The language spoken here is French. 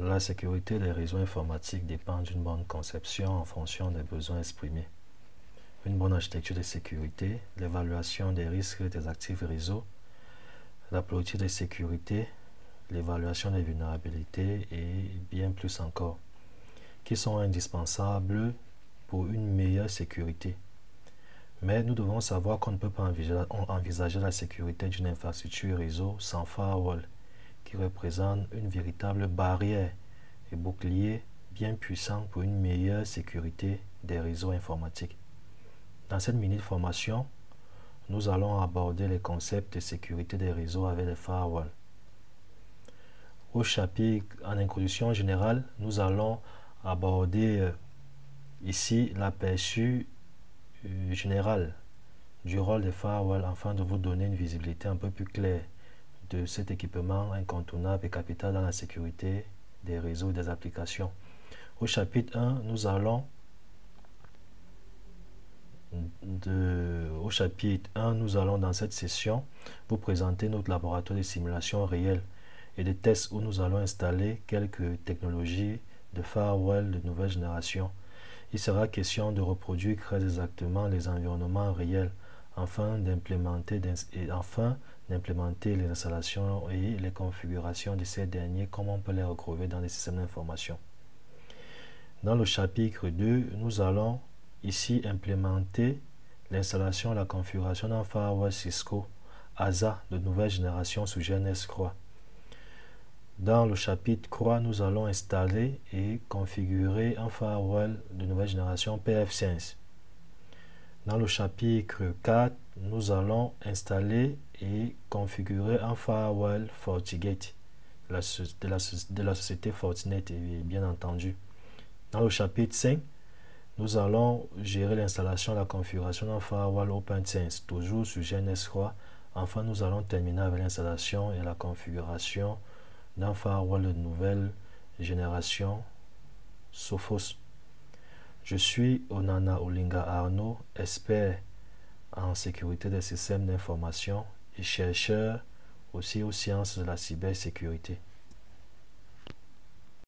La sécurité des réseaux informatiques dépend d'une bonne conception en fonction des besoins exprimés. Une bonne architecture de sécurité, l'évaluation des risques des actifs réseau, la politique de sécurité, l'évaluation des vulnérabilités et bien plus encore, qui sont indispensables pour une meilleure sécurité. Mais nous devons savoir qu'on ne peut pas envisager la sécurité d'une infrastructure réseau sans firewall, qui représente une véritable barrière et bouclier bien puissant pour une meilleure sécurité des réseaux informatiques. Dans cette mini-formation, nous allons aborder les concepts de sécurité des réseaux avec les firewalls. Au chapitre en introduction générale, nous allons aborder ici l'aperçu général du rôle des firewalls afin de vous donner une visibilité un peu plus claire de cet équipement incontournable et capital dans la sécurité des réseaux et des applications. Au chapitre 1, nous allons dans cette session vous présenter notre laboratoire de simulation réelle et de tests où nous allons installer quelques technologies de firewall de nouvelle génération. Il sera question de reproduire très exactement les environnements réels afin d'implémenter les installations et les configurations de ces derniers comme on peut les retrouver dans les systèmes d'information. Dans le chapitre 2, nous allons ici implémenter l'installation et la configuration d'un firewall Cisco ASA de nouvelle génération sous GNS-Croix. Dans le chapitre 3, nous allons installer et configurer un firewall de nouvelle génération PF5. Dans le chapitre 4, nous allons installer et configurer un firewall FortiGate de la société Fortinet, bien entendu. Dans le chapitre 5, nous allons gérer l'installation et la configuration d'un firewall OpenSense, toujours sur GNS3. Enfin, nous allons terminer avec l'installation et la configuration d'un firewall de nouvelle génération Sophos. Je suis Onana Olinga Arnaud, expert en sécurité des systèmes d'information et chercheur aussi aux sciences de la cybersécurité.